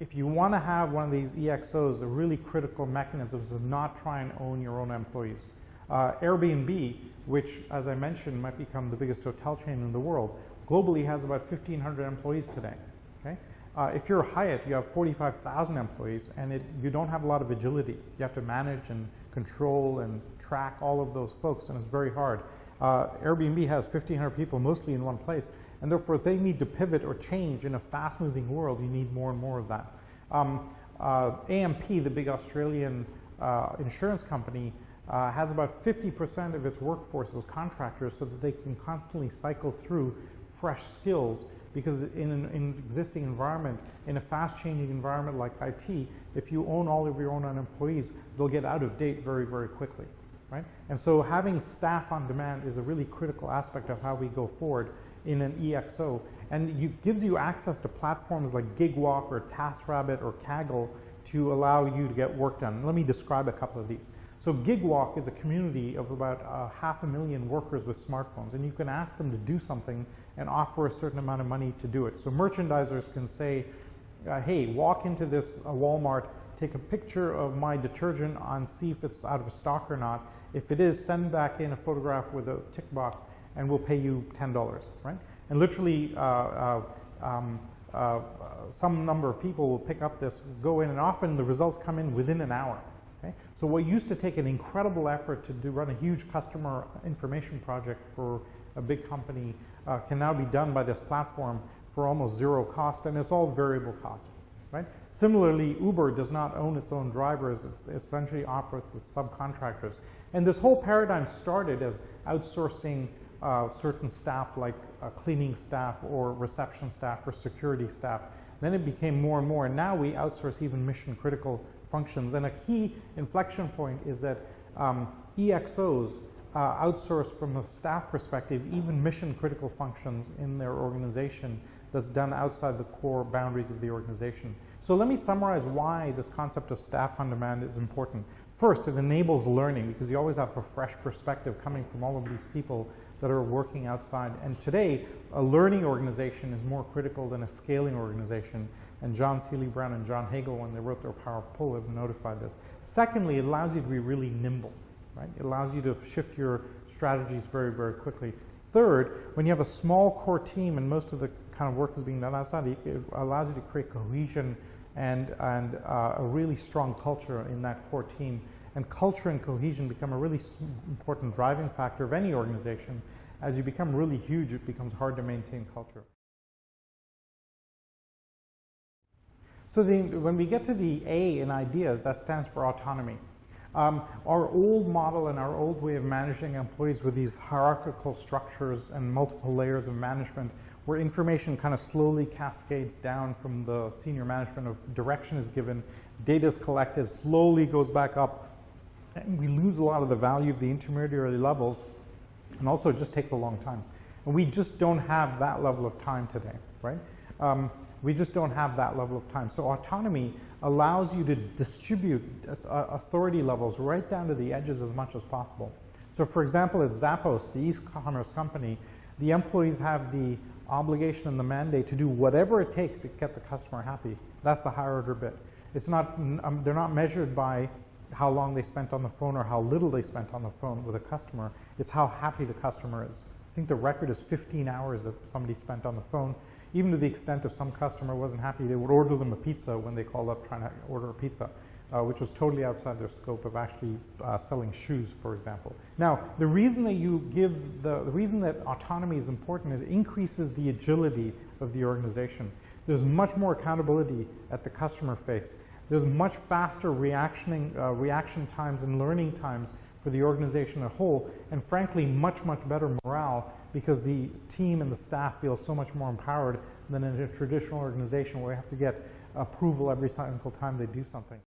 if you want to have one of these EXOs, the really critical mechanisms of not try and own your own employees. Airbnb, which, as I mentioned, might become the biggest hotel chain in the world, globally has about 1,500 employees today. Okay? If you're Hyatt, you have 45,000 employees, and you don't have a lot of agility. You have to manage and control and track all of those folks, and it's very hard. Airbnb has 1,500 people, mostly in one place, and therefore if they need to pivot or change in a fast-moving world, you need more and more of that. AMP, the big Australian insurance company, has about 50% of its workforce as contractors so that they can constantly cycle through fresh skills, because in an existing environment, in a fast-changing environment like IT, if you own all of your own employees, they'll get out of date very, very quickly. Right? And so having staff on demand is a really critical aspect of how we go forward in an EXO, and it gives you access to platforms like GigWalk or TaskRabbit or Kaggle to allow you to get work done. Let me describe a couple of these. So GigWalk is a community of about 500,000 workers with smartphones, and you can ask them to do something and offer a certain amount of money to do it. So merchandisers can say, hey, walk into this Walmart, take a picture of my detergent and see if it's out of stock or not. If it is, send back in a photograph with a tick box, and we'll pay you $10, right? And literally, some number of people will pick up this, go in, and often the results come in within an hour. Okay? So what used to take an incredible effort to run a huge customer information project for a big company can now be done by this platform for almost zero cost, and it's all variable cost. Right? Similarly, Uber does not own its own drivers. It essentially operates its subcontractors. And this whole paradigm started as outsourcing certain staff, like cleaning staff or reception staff or security staff. Then it became more and more, and now we outsource even mission critical functions. And a key inflection point is that EXOs outsource from a staff perspective even mission critical functions in their organization that's done outside the core boundaries of the organization. So let me summarize why this concept of staff on demand is important. First, it enables learning, because you always have a fresh perspective coming from all of these people that are working outside. And today, a learning organization is more critical than a scaling organization. And John Seeley Brown and John Hagel, when they wrote their Power of Pull, have notified this. Secondly, it allows you to be really nimble. Right? It allows you to shift your strategies very, very quickly. Third, when you have a small core team and most of the kind of work is being done outside, it allows you to create cohesion and a really strong culture in that core team. And culture and cohesion become a really important driving factor of any organization. As you become really huge, it becomes hard to maintain culture. So when we get to the A in ideas, that stands for autonomy. Our old model and our old way of managing employees with these hierarchical structures and multiple layers of management, where information kind of slowly cascades down from the senior management of direction is given, data is collected, slowly goes back up, and we lose a lot of the value of the intermediary levels, and also it just takes a long time. And we just don't have that level of time today, right? We just don't have that level of time. So autonomy allows you to distribute authority levels right down to the edges as much as possible. So for example, at Zappos, the e-commerce company, the employees have the obligation and the mandate to do whatever it takes to get the customer happy. That's the higher order bit. It's not, they're not measured by how long they spent on the phone or how little they spent on the phone with a customer. It's how happy the customer is. I think the record is 15 hours that somebody spent on the phone. Even to the extent if some customer wasn't happy, they would order them a pizza when they called up trying to order a pizza, which was totally outside their scope of actually selling shoes, for example. Now, the reason that the reason that autonomy is important is it increases the agility of the organization. There's much more accountability at the customer face. There's much faster reaction times and learning times for the organization as a whole, and frankly, much, much better morale, because the team and the staff feel so much more empowered than in a traditional organization where you have to get approval every single time they do something.